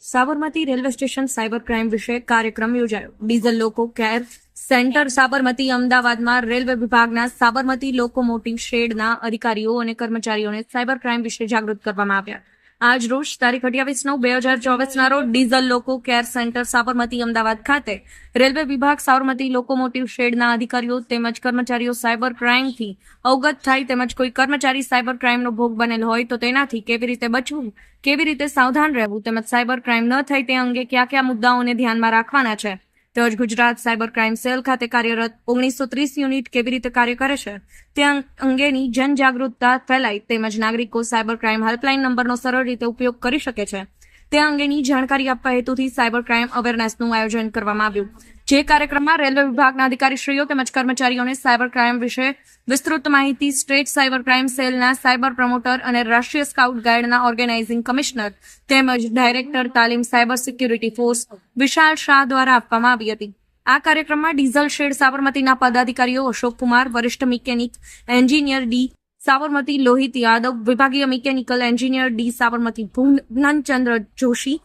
Sabarmati railway station cyber crime વિશે કાર્યક્રમ યોજાયો. ડીઝલ લોકો કેર સેન્ટર સાબરમતી અમદાવાદમાં રેલવે વિભાગના સાબરમતી લોકોમોટિવ શેડના અધિકારીઓ અને કર્મચારીઓને સાયબર ક્રાઇમ વિશે જાગૃત કરવામાં આવ્યા. આજ રોજ તારીખ 28/9/2024 રોજ ડીઝલ લોકો કેર સેન્ટર સાબરમતી અમદાવાદ ખાતે રેલવે વિભાગ સાબરમતી લોકોમોટિવ શેડના અધિકારીઓ તેમજ કર્મચારીઓ સાયબર ક્રાઇમથી અવગત થાય તેમજ કોઈ કર્મચારી સાયબર ક્રાઇમનો ભોગ બનેલ હોય તો તેનાથી કેવી રીતે બચવું, કેવી રીતે સાવધાન રહેવું તેમજ સાયબર ક્રાઇમ ન થાય તે અંગે કયા કયા મુદ્દાઓને ધ્યાનમાં રાખવાના છે તેમજ ગુજરાત સાયબર ક્રાઇમ સેલ ખાતે કાર્યરત 1930 યુનિટ કેવી રીતે કાર્ય કરે છે તે અંગેની જનજાગૃતતા ફેલાય તેમજ નાગરિકો સાયબર ક્રાઇમ હેલ્પલાઇન નંબરનો સરળ રીતે ઉપયોગ કરી શકે છે તે અંગેની જાણકારી આપવા હેતુથી સાયબર ક્રાઇમ અવેરનેસનું આયોજન કરવામાં આવ્યું. જે કાર્યક્રમમાં રેલવે વિભાગના અધિકારીશ્રીઓ તેમજ કર્મચારીઓને સાયબર ક્રાઇમ વિશે વિસ્તૃત માહિતી સ્ટેટ સાયબર ક્રાઇમ સેલના સાયબર પ્રમોટર અને રાષ્ટ્રીય સ્કાઉટ ગાઈડના ઓર્ગેનાઇઝિંગ કમિશનર તેમજ ડાયરેક્ટર તાલીમ સાયબર સિક્યુરિટી ફોર્સ વિશાલ શાહ દ્વારા આપવામાં આવી હતી. આ કાર્યક્રમમાં ડીઝલ શેડ સાબરમતીના પદાધિકારીઓ અશોક કુમાર, વરિષ્ઠ mechanic engineer D Sabarmati Lohit Yadav, વિભાગીય mechanical engineer D Sabarmati Bhuvanchandra Joshi,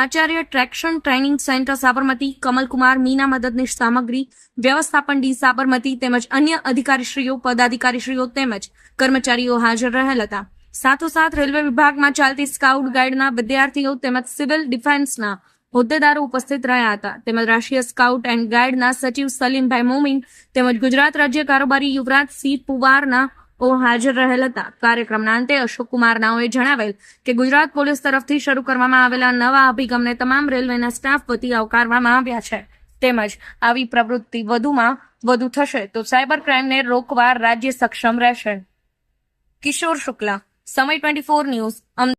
આચાર્ય traction training centre Sabarmati Kamalkumar, Meena મદદનીશ સામગ્રી વ્યવસ્થાપન ડી સાબરમતી તેમજ અન્ય અધિકારીશ્રીઓ, પદાધિકારીશ્રીઓ તેમજ કર્મચારીઓ હાજર રહેલ હતા. સાથોસાથ રેલવે વિભાગમાં ચાલતી સ્કાઉટ ગાઈડના વિદ્યાર્થીઓ તેમજ સિવિલ ડિફેન્સના હોદ્દેદારો ઉપસ્થિત રહ્યા હતા તેમજ રાષ્ટ્રીય સ્કાઉટ એન્ડ ગાઈડના સચિવ સલીમભાઈ મોમીન તેમજ ગુજરાત રાજ્ય કારોબારી યુવરાજસિંહ પુવારના હાજર રહેલ હતા. કાર્યક્રમના અંતે અશોક કુમાર નાઓએ જણાવેલ કે ગુજરાત પોલીસ તરફથી શરૂ કરવામાં આવેલા નવા અભિગમને તમામ રેલવેના સ્ટાફ વતી આવકારવામાં આવ્યા છે તેમજ આવી પ્રવૃત્તિ વધુમાં વધુ થશે તો સાયબર ક્રાઇમને રોકવા રાજ્ય સક્ષમ રહેશે. કિશોર શુક્લા, સમય 24 ન્યૂઝ.